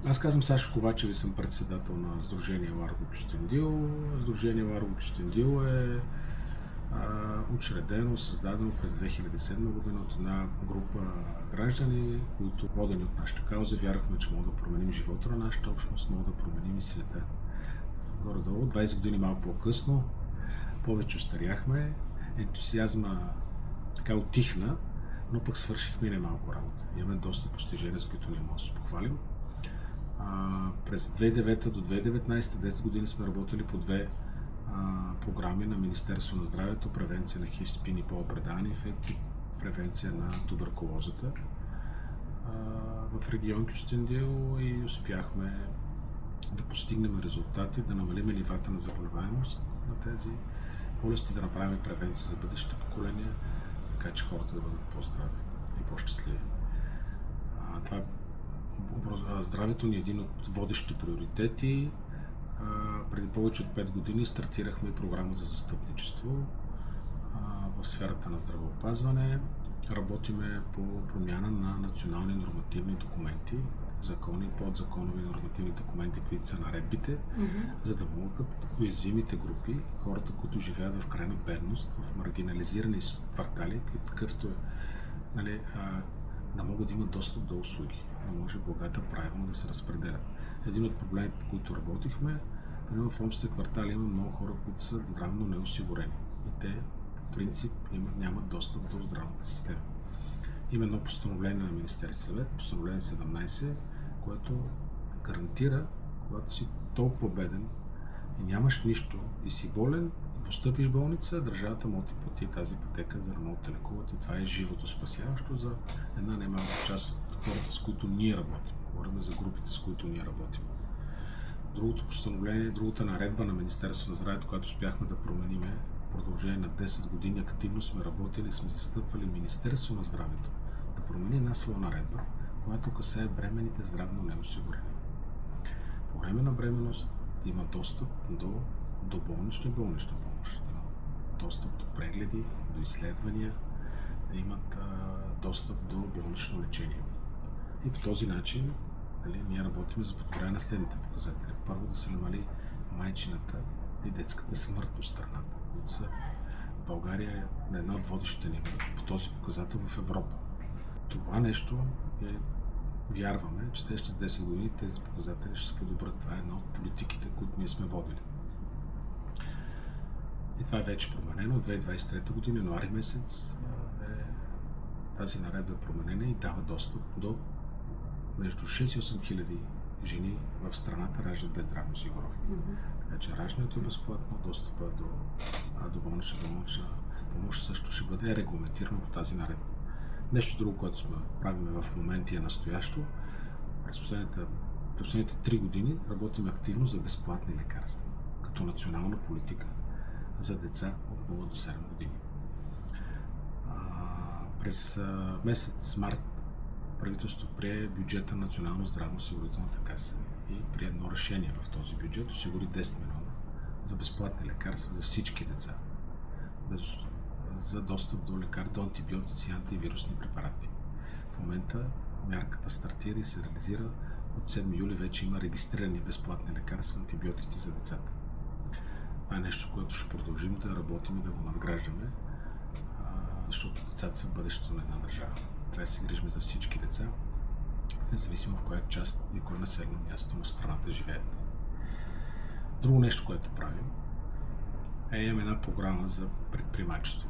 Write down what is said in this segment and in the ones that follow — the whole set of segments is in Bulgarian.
Аз казвам Сашо Ковачев и съм председател на Сдружение Ларго Кюстендил. Сдружение Ларго Кюстендил е учредено, създадено през 2007 година от една група граждани, които, водени от нашата кауза, вярвахме, че могат да променим живота на нашата общност, могат да променим и света. Горе-долу, 20 години малко по-късно, повече остаряхме, ентусиазма така утихна, но пък свършихме и немалко работа. Имаме доста постижения, с които не можем да се похвалим. През 2009 до 2019, 10 години сме работили по две програми на Министерство на здравето: превенция на ХИВ, СПИН и полупредавани инфекции, превенция на туберкулозата в регион Кюстендил, и успяхме да постигнем резултати, да намалим нивата на заболеваемост на тези болести, да направим превенция за бъдещите поколения, така че хората да бъдат по-здрави и по-щастливи. Здравето ни е един от водещите приоритети. Преди повече от 5 години стартирахме програма за застъпничество в сферата на здравеопазване. Работиме по промяна на национални нормативни документи, закони, подзаконови нормативни документи, които са наредбите, за да могат уязвимите групи, хората, които живеят в крайна бедност, в маргинализирани квартали, какъвто е, да могат да имат достъп до услуги, да може благата правилно да се разпределят. Един от проблемите, по които работихме, в ромските квартали има много хора, които са здравно неосигурени и те по принцип нямат достъп до здравната система. Има едно постановление на Министерския съвет, постановление 17, което гарантира, когато си толкова беден и нямаш нищо и си болен и постъпиш в болница, държавата може да ти плати тази пътека, за да могат да лекуват, и това е живото спасяващо за една немалка част от хората, с които ние работим. Говорим за групите, с които ние работим. Другото постановление, другата наредба на Министерството на здравето, която успяхме да промениме в продължение на 10 години, активно сме работили, сме застъпвали Министерство на здравето да промени една своя наредба, която касае бременните здравно неосигурени. По време на бременност да има достъп до болнична и болнична помощ, да има достъп до прегледи, до изследвания, да имат достъп до болнично лечение. И по този начин ние работим за подобряване на следните показатели. Първо, да се намали майчината и детската смъртност в страната, които са в България на една от водещите нива по този показател в Европа. Това нещо вярваме, че следващите 10 години тези показатели ще се подобрят. Това е една от политиките, които ние сме водили. И това е вече променено. От 2023 година, януари месец, тази наредба е променена и дава достъп до между 6 и 8 хиляди жени в страната раждат без здравна осигуровка. Така че раждането е безплатно, достъпа до болнична помощ също ще бъде регламентирано по тази наредба. Нещо друго, което сме правим в момента, е настоящо. През последните 3 години работим активно за безплатни лекарства, като национална политика за деца от 0 до 7 години. През месец март правителството прие бюджета на Национално здравноосигурителната каса и прие едно решение в този бюджет, осигури 10 милиона за безплатни лекарства за всички деца, за достъп до антибиотици и антивирусни препарати. В момента мярката стартира и се реализира. От 7 юли вече има регистрирани безплатни лекарства, антибиотици за децата. Това е нещо, което ще продължим да работим и да го надграждаме, защото децата са бъдещето на една държава. Трябва да се грижим за всички деца, независимо в коя част и кое населено място на страната живеят. Друго нещо, което правим, имаме една програма за предприемачество.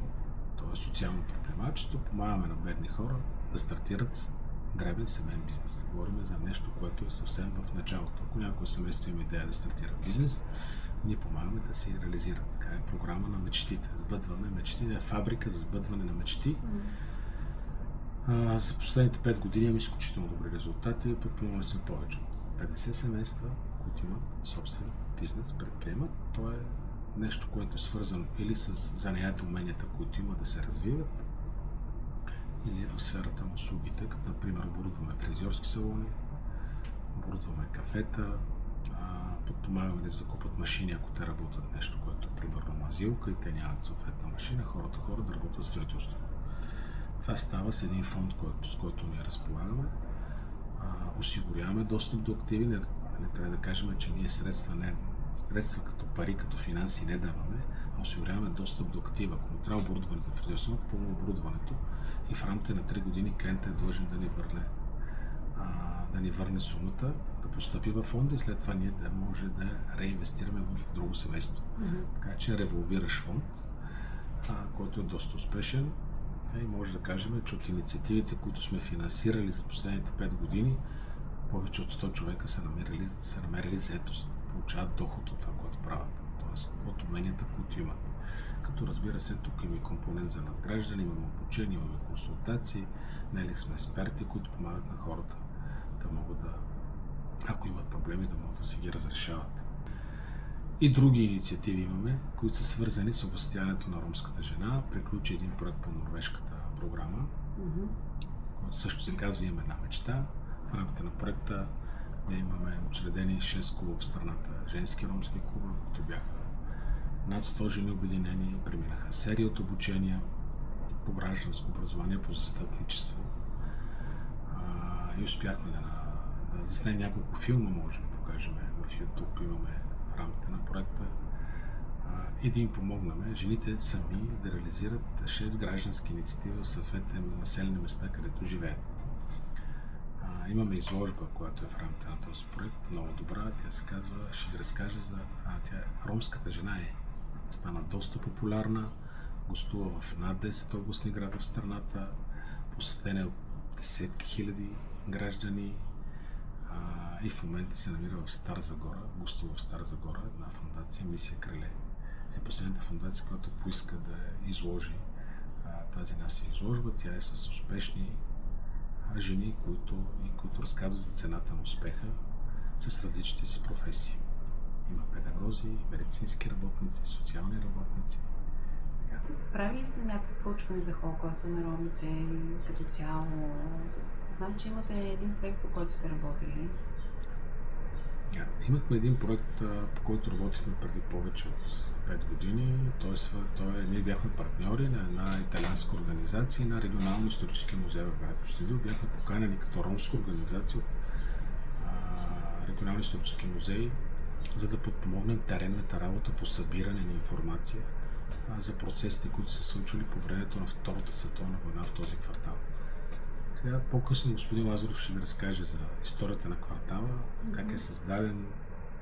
Това е социално предприемачество. Помагаме на бедни хора да стартират дребен семейен бизнес. Говорим за нещо, което е съвсем в началото. Ако някой семейство има идея да стартира бизнес, ние помагаме да се реализират. Така е програма на мечтите. Сбъдваме мечти, е фабрика за сбъдване на мечти. За последните 5 години имаме изключително добри резултати. Подпомогнали сме повече от 50 семейства, които имат собствен бизнес, предприемат. То е нещо, което е свързано или с занятията, уменията, които има да се развиват, или в сферата на услугите, като например оборудваме фризьорски салони, оборудваме кафета, подпомагаме да закупат машини, ако те работят нещо, което е примерно мазилка и те нямат съответна машина, хората да работят в строителство. Това става с един фонд, с който ние разполагаме. осигуряваме достъп до активи. Не трябва да кажем, че ние средства като пари, като финанси не даваме, а осигуряваме достъп до актива. Ако му трябва оборудване за фризьорство, купуваме оборудването и в рамките на 3 години клиентът е длъжен да ни върне сумата, да постъпи във фонда и след това ние да може да реинвестираме в друго семейство. Така че револвираш фонд, който е доста успешен. И може да кажем, че от инициативите, които сме финансирали за последните 5 години, повече от 100 човека са намерили заетост, получават доход от това, което правят, т.е. от уменията, които имат. Като разбира се, тук има и компонент за надграждане, имаме обучение, имаме консултации, нали сме експерти, които помагат на хората да могат да, ако имат проблеми, да могат да си ги разрешават. И други инициативи имаме, които са свързани с овластяването на ромската жена. Приключи един проект по норвежката програма, който също се казва "Имаме една мечта". В рамките на проекта ние имаме учредени 6 клуба в страната, женски ромски клуба, които бяха над 100 жени обединени, преминаха серия от обучения по гражданско образование, по застъпничество и успяхме да заснем няколко филма, може да покажем в YouTube, имаме в рамките на проекта и да им помогнем жените сами да реализират 6 граждански инициативи в съответните населени места, където живеят. Имаме изложба, която е в рамките на този проект, много добра. Тя се казва, ще ви разкажа за... Ромската жена стана доста популярна, гостува в над 10 областни града в страната, посетена от десетки хиляди граждани и в момента се намира в Стара Загора, гостува в Стара Загора, една фондация "Мисия Криле". Е последната фондация, която поиска да изложи тази наша изложба. Тя е с успешни жени, които разказват за цената на успеха с различните си професии. Има педагози, медицински работници, социални работници. Правили ли сте някакво проучване за Холокоста на ромите като цяло? Знам, че имате един проект, по който сте работили. Имахме един проект, по който работихме преди повече от 5 години. Ние бяхме партньори на една италианска организация и на Регионално исторически музей в град Кюстендил. Бяхме поканени като ромска организация от Регионално исторически музей, за да подпомогнем теренната работа по събиране на информация за процесите, които се случвали по времето на Втората световна война в този квартал. Сега по-късно господин Лазаров ще ви разкаже за историята на квартала, как е създаден,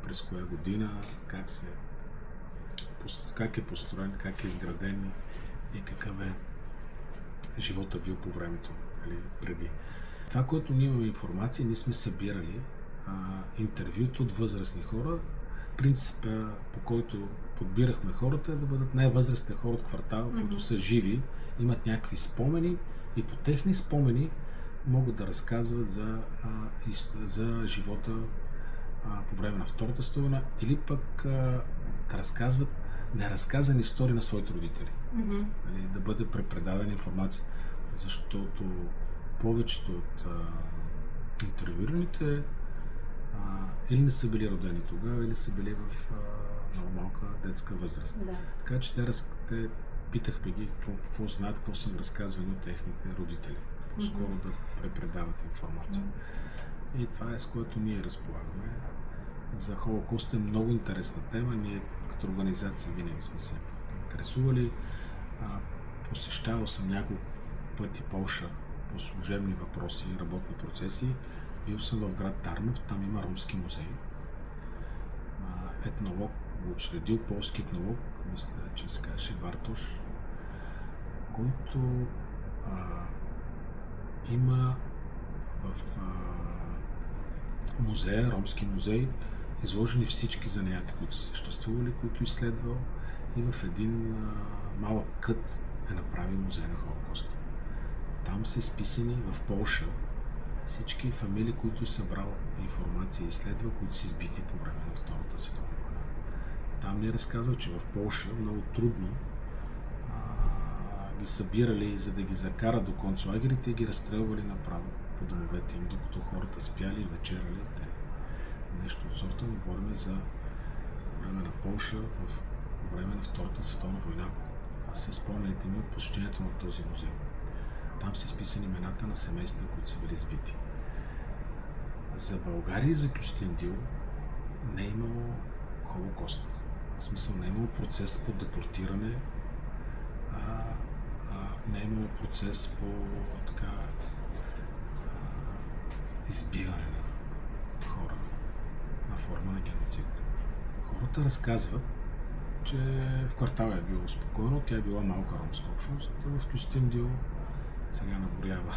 през коя година, как е построен, как е изграден и какъв е живота бил по времето, преди. Това, което ние имаме информация, ние сме събирали интервюто от възрастни хора. Принципа, по който подбирахме хората, е да бъдат най-възрастни хора от квартала, които са живи, имат някакви спомени и по техни спомени могат да разказват за живота по време на Втората световна или пък да разказват неразказани истории на своите родители. Да бъде препредадена информация, защото повечето от интервюираните или не са били родени тогава, или са били в много малка детска възраст. Да. Така че те питахме ги какво знаят, какво са разказвани от техните родители. По-скоро да препредават информация. И това е с което ние разполагаме. За Холокоста е много интересна тема. Ние като организация винаги сме се интересували. Посещавал съм няколко пъти Полша по служебни въпроси и работни процеси. Бил съм в град Тарнов, там има ромски музей. Етнолог го учредил, полски етнолог, мисля, че се казваше Бартош, който има в музея, ромски музей, изложени всички занятия, които са съществували, които изследвал, и в един малък кът е направил музей на Холокоста. Там са изписани в Полша всички фамилии, които е събрал информация и изследва, които са избити по време на Втората световна война. Там ни е разказал, че в Полша много трудно ги събирали, за да ги закарат до концлагерите и ги разстрелвали направо по домовете им, докато хората спяли и вечерали. Нещо от сорта, но говорим за време на Полша, по време на Втората световна война. Аз се спомените ми от посещението на този музей. Там са изписани имената на семейства, които са били избити. За България и за Кюстендил не е имало Холокост. В смисъл, не е имало процес по депортиране, не е имало процес по така избиване на хора на форма на геноцид. Хората разказват, че в квартала е било спокойно, тя е била малка ромска общност, в Кюстендил сега наборява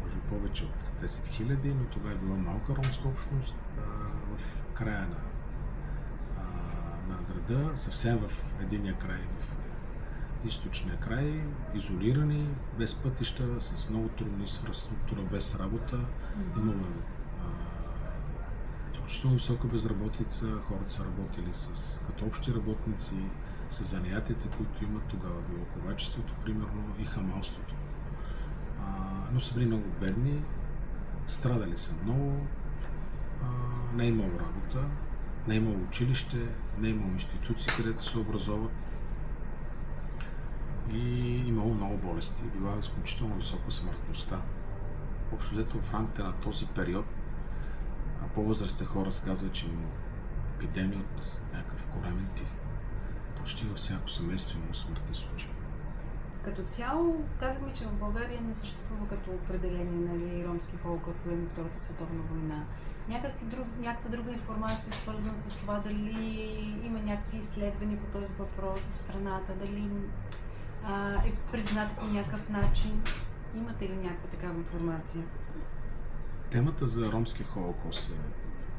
може повече от 10 000, но това е била малка ромска общност в края на града, съвсем в единия край, в източния край, изолирани, без пътища, с много трудна инфраструктура, без работа. Имало изключително висока безработица, хората са работили като общи работници, с занаятите, които имат тогава, било ковачеството, примерно, и хамалството. Но са били много бедни, страдали са много, не е имало работа, не е имало училище, не е имало институции, където се образоват и имало много болести. Била изключително висока смъртността. Общо взето в рамките на този период по-възрастните хора казват, че има епидемия от някакъв коремен тиф. Почти във всяко семейство има смъртни случаи. Като цяло, казахме, че в България не съществува като определение, нали, ромски холокост по време на Втората световна война. Някаква друга информация, свързана с това дали има някакви изследвания по този въпрос в страната, дали е признат по някакъв начин. Имате ли някаква такава информация? Темата за ромски холокост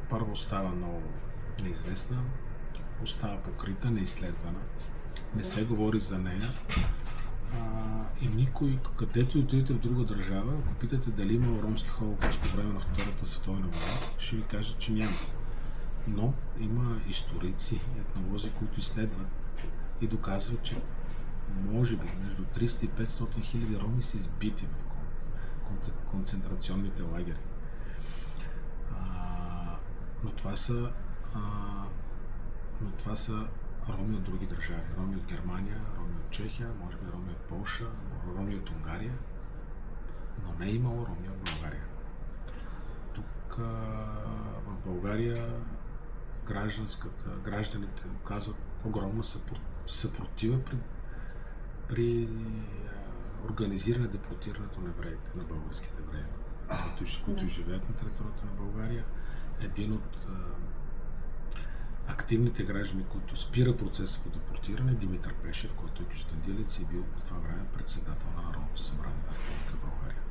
първо остава много неизвестна, остава покрита, неизследвана. Не се говори за нея. И никой, където и отидете в друга държава, ако питате дали има ромски холокост по време на Втората световна война, ще ви кажат, че няма. Но има историци, етнолози, които изследват и доказват, че може би между 300 и 500 хиляди роми са избити в концентрационните лагери. Но това са роми от други държави. Роми от Германия, роми от Чехия, може би роми от Полша, роми от Унгария, но не е имало роми от България. Тук в България гражданите оказват огромна съпротива при организиране депортирането на евреите, на българските евреи, които живеят на територията на България. Един от активните граждани, които спира процеса по депортиране, Димитър Пешев, който е кюстендилец и бил по това време председател на Народното събрание на Република България.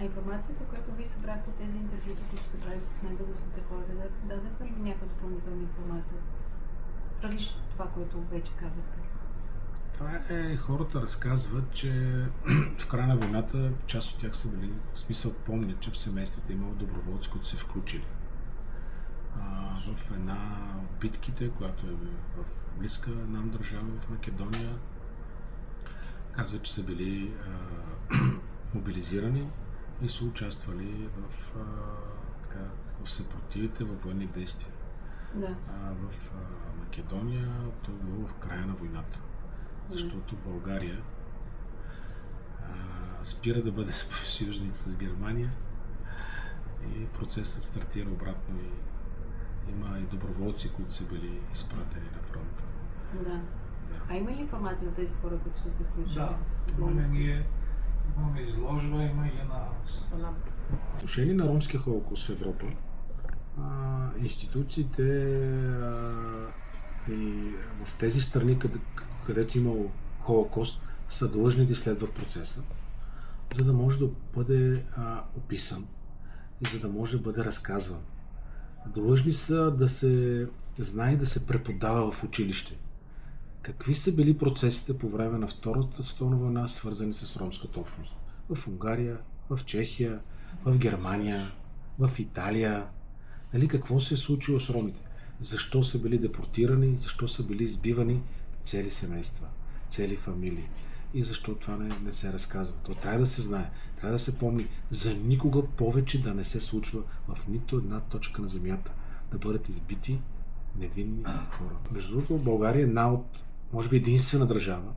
А информацията, която ви събрахте от тези интервюта, които се правили с невъзрастните хора, дадете ли някаква допълнителна информация? Различно от това, което вече казахте. Това е, хората разказват, че в края на войната част от тях са били, в смисъл помнят, че в семействата имало доброволци, които се включили. В една от битките, която е в близка нам държава, в Македония, казват, че са били мобилизирани и са участвали в съпротивите, във военни действия. Да. В Македония това е било в края на войната, защото България спира да бъде съюзник с Германия и процесът стартира обратно и има и доброволци, които са били изпратени на фронта. Да. А има ли информация за тези хора, които са се включили? Да, имаме изложба, има и една... По отношение на ромския холокост в Европа, институциите и в тези страни, където имало холокост, са длъжни да изследват процеса, за да може да бъде описан и за да може да бъде разказван. Длъжни са да се знае и да се преподава в училище. Какви са били процесите по време на Втората световна война, свързани с ромската общност? В Унгария, в Чехия, в Германия, в Италия. Нали, какво се е случило с ромите? Защо са били депортирани, защо са били избивани цели семейства, цели фамилии? И защо това не се разказва? То трябва да се знае, трябва да се помни за никога повече да не се случва в нито една точка на земята да бъдат избити невинни хора. Между другото, България е една от, може би единствена държава,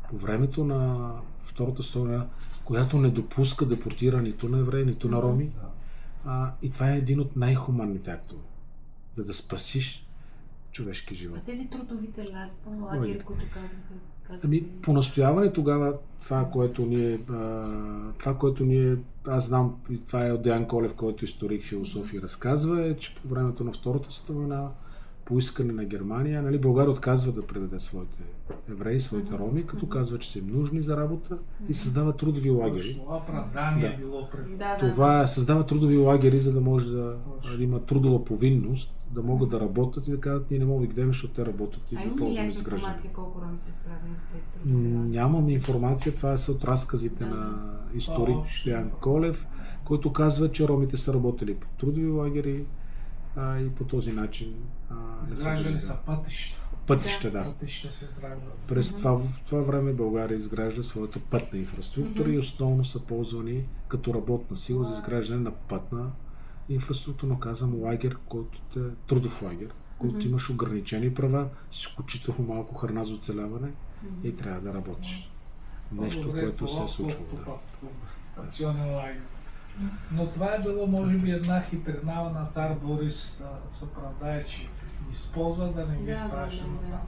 по времето на Втората световна война, която не допуска депортира нито на евреи, нито на роми. И това е един от най-хуманните актове. За да спасиш човешки живот. А тези трудовите лагери, които казаха... По настояване тогава това, което ние, аз знам, и това е от Деян Колев, който историк, философия разказва, е, че по времето на Втората световна война, по искане на Германия, България отказва да предаде своите евреи, своите роми, като казва, че са им нужни за работа и създава трудови лагери. Това създава трудови лагери, за да може да има трудова повинност, да могат да работят и да казват, ние не можем да ги гледаме, защото те работят и да ползваме изграждане. информация колко роми са справени в тези трудови лагери? Нямам информация, това са от разказите на историк Деян Колев, който казва, че ромите са работили по трудови лагери и по този начин изграждали са пътища, да. Пътища се изграждат. През в това време България изгражда своята пътна инфраструктура и основно са ползвани като работна сила за изграждане на пътна инфраструктура, но казвам лагер, който е трудов лагер, който имаш ограничени права, с изключително малко храна за оцеляване и трябва да работиш. Нещо, което се е случвало. Но това е било, може би, една хитрина на цар Борис да се оправдае, че използва да не ги изпраща натам.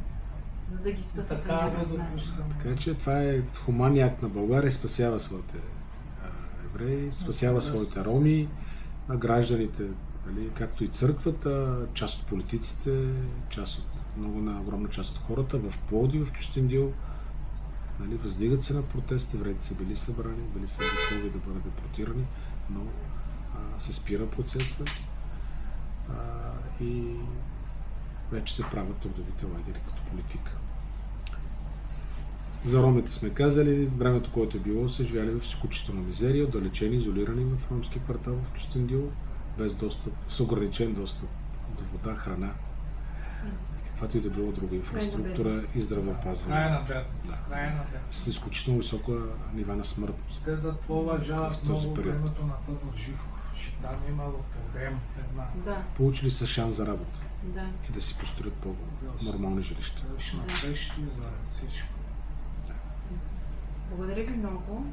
За да ги спаси по Така някакъв начин. Така че това е хуманен акт на България, спасява своите евреи, спасява своите роми, гражданите, както и църквата, част от политиците, огромна част от хората в Пловдив, в Кюстендил. Въздигат се на протест, евреите са били събрани, били са готови да бъдат депортирани, но се спира процеса и вече се правят трудовите лагери като политика. За ромите сме казали, времето, което е било, са живяли в изключителна мизерия, отдалечени, изолирани в ромски квартал в Кюстендил, без достъп, с ограничен достъп до вода, храна и каквато и да било друга инфраструктура и здравеопазване. С изключително висока нива на смъртност. Те за това уважават много времето на Тодор Живков. Там имало проблем една. Получили са шанс за работа и да си построят по-нормални жилища. За всичко. Благодаря ви много.